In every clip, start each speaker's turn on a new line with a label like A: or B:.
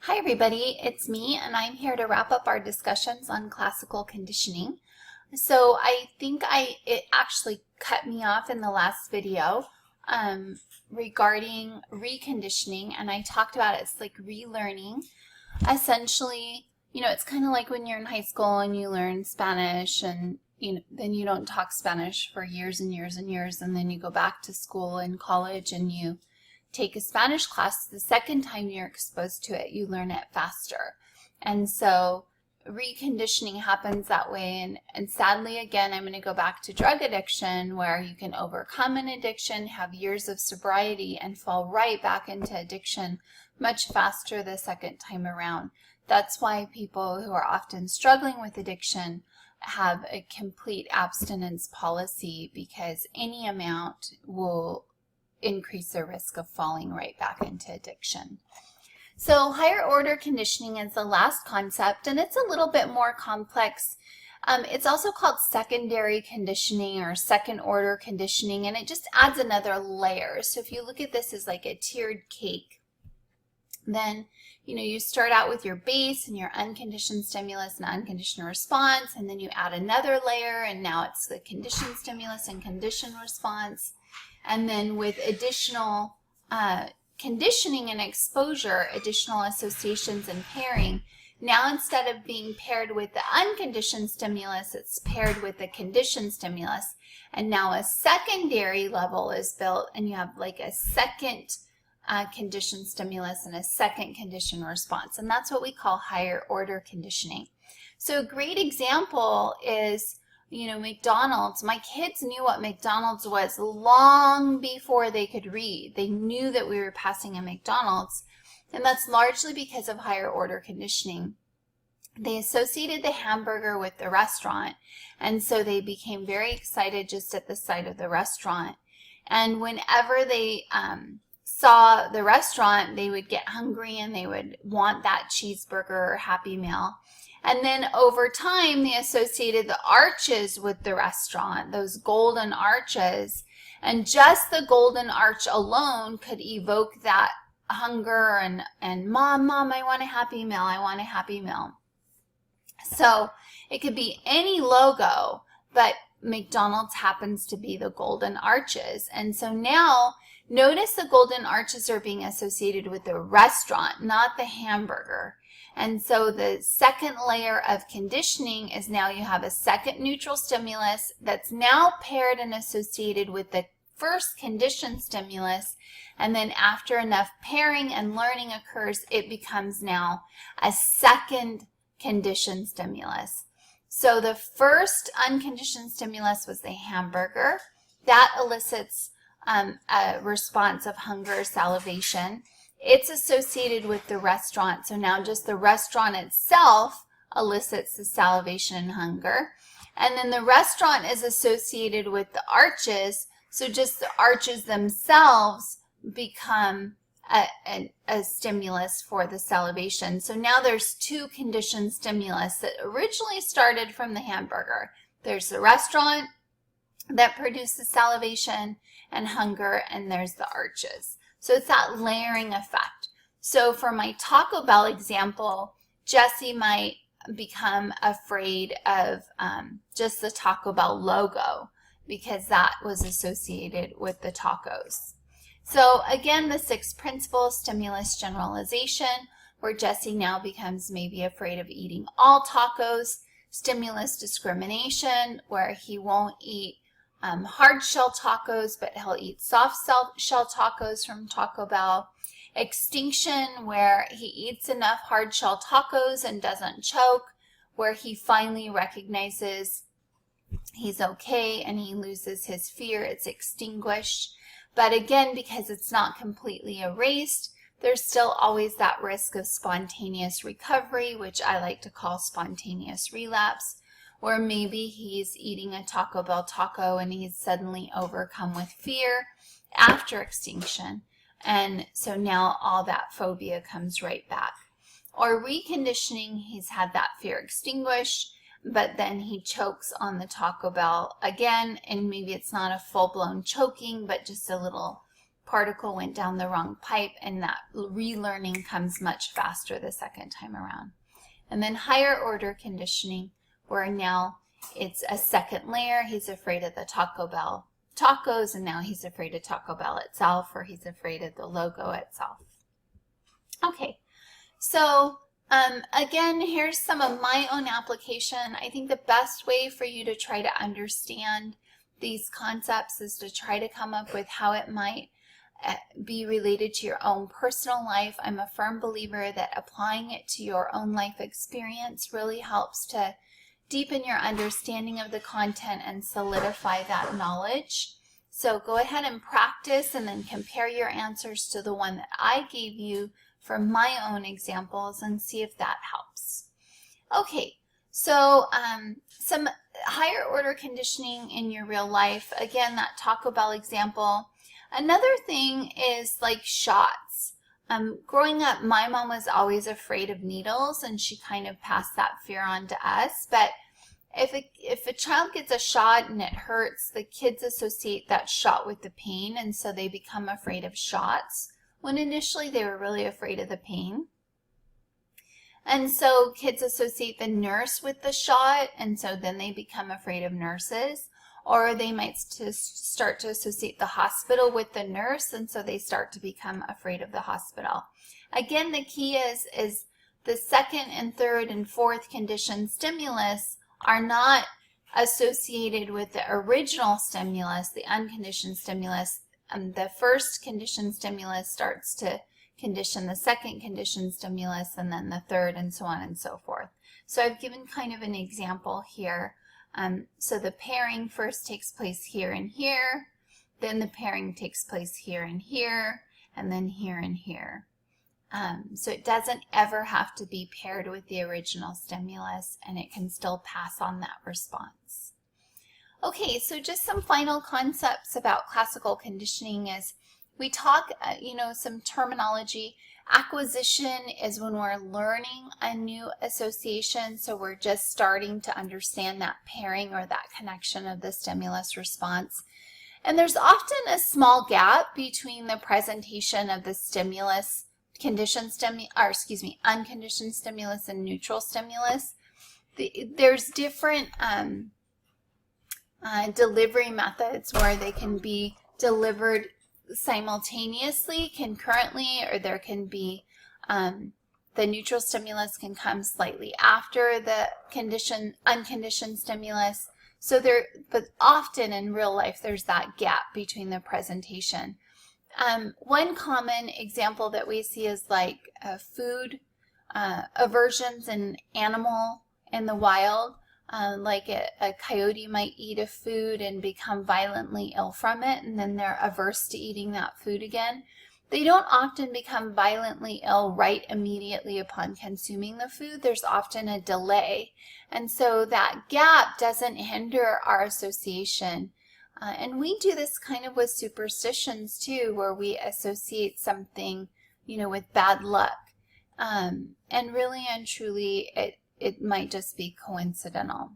A: Hi everybody, it's me and I'm here to wrap up our discussions on classical conditioning. So I think it actually cut me off in the last video regarding reconditioning, and I talked about it's like relearning. Essentially, it's kind of like when you're in high school and you learn Spanish and then you don't talk Spanish for years and years and years, and then you go back to school and college and you take a Spanish class. The second time you're exposed to it, you learn it faster. And so reconditioning happens that way. And sadly, again, I'm going to go back to drug addiction, where you can overcome an addiction, have years of sobriety, and fall right back into addiction much faster the second time around. That's why people who are often struggling with addiction have a complete abstinence policy, because any amount will increase the risk of falling right back into addiction. So higher order conditioning is the last concept, and it's a little bit more complex. It's also called secondary conditioning or second order conditioning, and it just adds another layer. So if you look at this as like a tiered cake, then you start out with your base and your unconditioned stimulus and unconditioned response, and then you add another layer, and now it's the conditioned stimulus and conditioned response. And then with additional conditioning and exposure, additional associations and pairing, now instead of being paired with the unconditioned stimulus, it's paired with the conditioned stimulus. And now a secondary level is built, and you have like a second conditioned stimulus and a second conditioned response. And that's what we call higher order conditioning. So a great example is McDonald's. My kids knew what McDonald's was long before they could read. They knew that we were passing a McDonald's, and that's largely because of higher order conditioning. They associated the hamburger with the restaurant, and so they became very excited just at the sight of the restaurant. And whenever they saw the restaurant, they would get hungry and they would want that cheeseburger or Happy Meal. And then over time, they associated the arches with the restaurant, those golden arches. And just the golden arch alone could evoke that hunger and Mom, I want a Happy Meal, I want a Happy Meal. So it could be any logo, but McDonald's happens to be the golden arches. And so now, notice the golden arches are being associated with the restaurant, not the hamburger. And so the second layer of conditioning is now you have a second neutral stimulus that's now paired and associated with the first conditioned stimulus. And then after enough pairing and learning occurs, it becomes now a second conditioned stimulus. So the first unconditioned stimulus was the hamburger. That elicits a response of hunger, salivation. It's associated with the restaurant. So now just the restaurant itself elicits the salivation and hunger. And then the restaurant is associated with the arches. So just the arches themselves become a stimulus for the salivation. So now there's two conditioned stimulus that originally started from the hamburger. There's the restaurant that produces salivation and hunger, and there's the arches. So it's that layering effect. So for my Taco Bell example, Jesse might become afraid of just the Taco Bell logo because that was associated with the tacos. So again, the sixth principle, stimulus generalization, where Jesse now becomes maybe afraid of eating all tacos. Stimulus discrimination, where he won't eat hard shell tacos, but he'll eat soft shell tacos from Taco Bell. Extinction, where he eats enough hard shell tacos and doesn't choke, where he finally recognizes he's okay and he loses his fear. It's extinguished. But again, because it's not completely erased, there's still always that risk of spontaneous recovery, which I like to call spontaneous relapse, where maybe he's eating a Taco Bell taco and he's suddenly overcome with fear after extinction. And so now all that phobia comes right back. Or reconditioning, he's had that fear extinguished, but then he chokes on the Taco Bell again, and maybe it's not a full-blown choking, but just a little particle went down the wrong pipe, and that relearning comes much faster the second time around. And then higher order conditioning, where now it's a second layer. He's afraid of the Taco Bell tacos, and now he's afraid of Taco Bell itself, or he's afraid of the logo itself. Okay, so again, here's some of my own application. I think the best way for you to try to understand these concepts is to try to come up with how it might be related to your own personal life. I'm a firm believer that applying it to your own life experience really helps to deepen your understanding of the content and solidify that knowledge. So go ahead and practice and then compare your answers to the one that I gave you for my own examples and see if that helps. Okay, so some higher order conditioning in your real life. Again, that Taco Bell example. Another thing is like shots. Growing up, my mom was always afraid of needles, and she kind of passed that fear on to us. But if a child gets a shot and it hurts, the kids associate that shot with the pain, and so they become afraid of shots, when initially they were really afraid of the pain. And so kids associate the nurse with the shot, and so then they become afraid of nurses. Or they might start to associate the hospital with the nurse, and so they start to become afraid of the hospital. Again, the key is the second and third and fourth conditioned stimulus are not associated with the original stimulus, the unconditioned stimulus. The first conditioned stimulus starts to condition the second conditioned stimulus, and then the third, and so on and so forth. So I've given kind of an example here. So the pairing first takes place here and here, then the pairing takes place here and here, and then here and here. So it doesn't ever have to be paired with the original stimulus, and it can still pass on that response. Okay, so just some final concepts about classical conditioning is we talk, some terminology. Acquisition is when we're learning a new association, so we're just starting to understand that pairing or that connection of the stimulus response. And there's often a small gap between the presentation of the stimulus, unconditioned stimulus and neutral stimulus. There's different delivery methods where they can be delivered simultaneously, concurrently, or there can be the neutral stimulus can come slightly after the unconditioned stimulus. But often in real life, there's that gap between the presentation. One common example that we see is like food aversions in the wild. Like a coyote might eat a food and become violently ill from it, and then they're averse to eating that food again. They don't often become violently ill right immediately upon consuming the food. There's often a delay, and so that gap doesn't hinder our association. And we do this kind of with superstitions too, where we associate something, with bad luck. And really and truly, it might just be coincidental.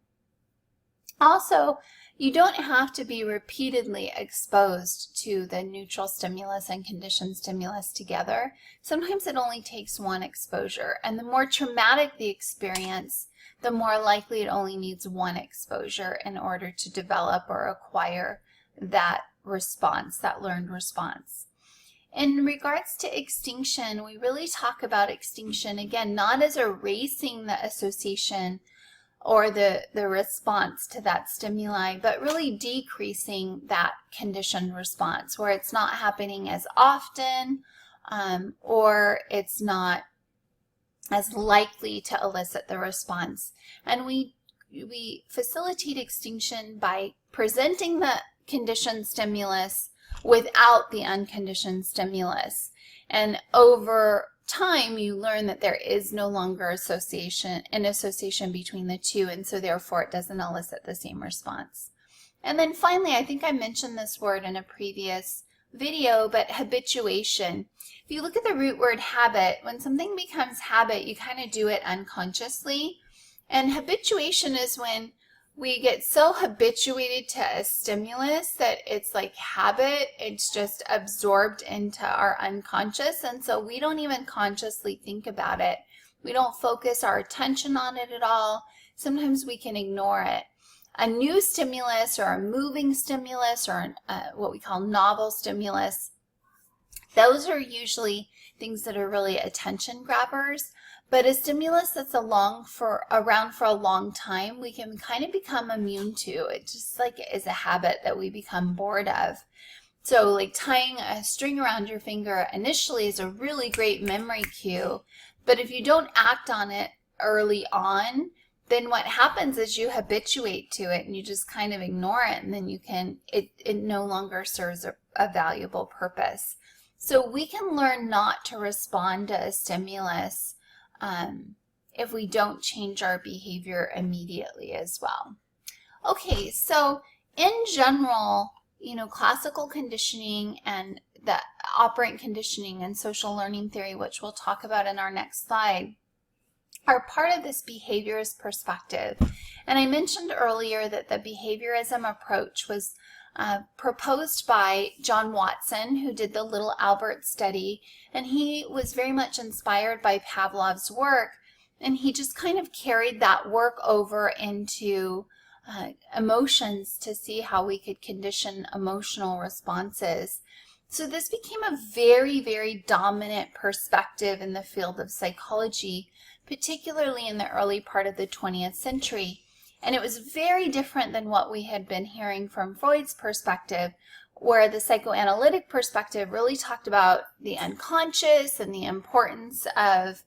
A: Also, you don't have to be repeatedly exposed to the neutral stimulus and conditioned stimulus together. Sometimes it only takes one exposure, and the more traumatic the experience, the more likely it only needs one exposure in order to develop or acquire that response, that learned response. In regards to extinction, we really talk about extinction, again, not as erasing the association or the response to that stimuli, but really decreasing that conditioned response where it's not happening as often or it's not as likely to elicit the response. And we facilitate extinction by presenting the conditioned stimulus without the unconditioned stimulus. And over time, you learn that there is no longer an association between the two, and so therefore it doesn't elicit the same response. And then finally, I think I mentioned this word in a previous video, but habituation. If you look at the root word habit, when something becomes habit, you kind of do it unconsciously. And habituation is when we get so habituated to a stimulus that it's like habit. It's just absorbed into our unconscious. And so we don't even consciously think about it. We don't focus our attention on it at all. Sometimes we can ignore it. A new stimulus or a moving stimulus or what we call novel stimulus, those are usually things that are really attention grabbers. But a stimulus that's around for a long time, we can kind of become immune to. It just like is a habit that we become bored of. So like tying a string around your finger initially is a really great memory cue. But if you don't act on it early on, then what happens is you habituate to it and you just kind of ignore it, and then it no longer serves a valuable purpose. So we can learn not to respond to a stimulus if we don't change our behavior immediately as well. Okay, so in general, classical conditioning and the operant conditioning and social learning theory, which we'll talk about in our next slide, are part of this behaviorist perspective. And I mentioned earlier that the behaviorism approach was proposed by John Watson, who did the Little Albert study, and he was very much inspired by Pavlov's work, and he just kind of carried that work over into emotions to see how we could condition emotional responses. So this became a very, very dominant perspective in the field of psychology, particularly in the early part of the 20th century. And it was very different than what we had been hearing from Freud's perspective, where the psychoanalytic perspective really talked about the unconscious and the importance of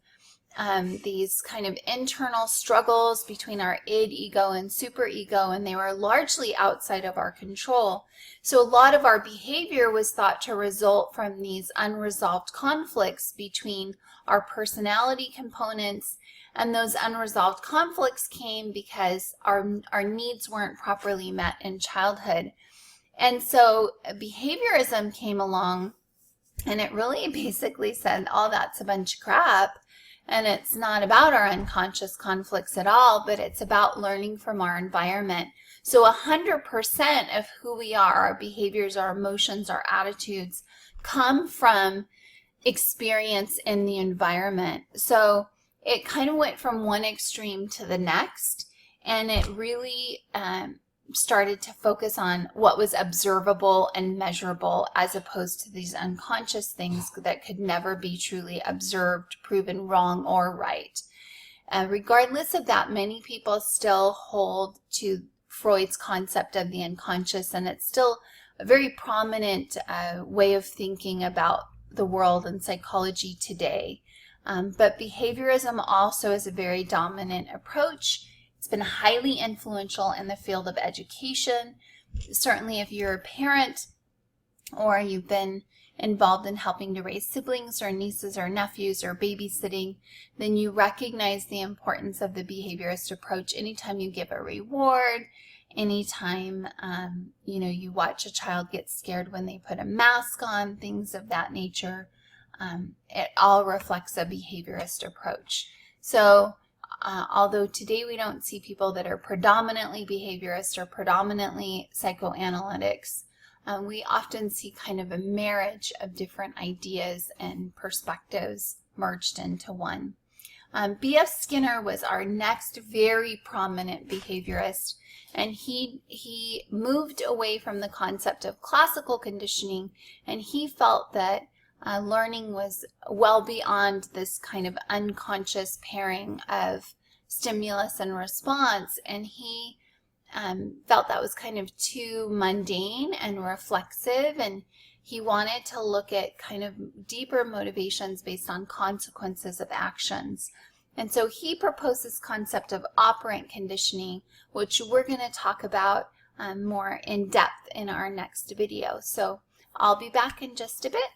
A: these kind of internal struggles between our id, ego, and superego, and they were largely outside of our control. So a lot of our behavior was thought to result from these unresolved conflicts between our personality components, and those unresolved conflicts came because our needs weren't properly met in childhood. And so behaviorism came along, and it really basically said, oh, that's a bunch of crap. And it's not about our unconscious conflicts at all, but it's about learning from our environment. So 100% of who we are, our behaviors, our emotions, our attitudes, come from experience in the environment. So it kind of went from one extreme to the next, and it really started to focus on what was observable and measurable, as opposed to these unconscious things that could never be truly observed, proven wrong or right. Regardless of that, many people still hold to Freud's concept of the unconscious, and it's still a very prominent way of thinking about the world and psychology today. But behaviorism also is a very dominant approach. It's been highly influential in the field of education. Certainly if you're a parent or you've been involved in helping to raise siblings or nieces or nephews or babysitting, then you recognize the importance of the behaviorist approach anytime you give a reward, anytime you watch a child get scared when they put a mask on, things of that nature. It all reflects a behaviorist approach. So although today we don't see people that are predominantly behaviorist or predominantly psychoanalytics, we often see kind of a marriage of different ideas and perspectives merged into one. B.F. Skinner was our next very prominent behaviorist, and he moved away from the concept of classical conditioning, and he felt that learning was well beyond this kind of unconscious pairing of stimulus and response, and he felt that was kind of too mundane and reflexive, and he wanted to look at kind of deeper motivations based on consequences of actions. And so he proposed this concept of operant conditioning, which we're going to talk about more in depth in our next video. So I'll be back in just a bit.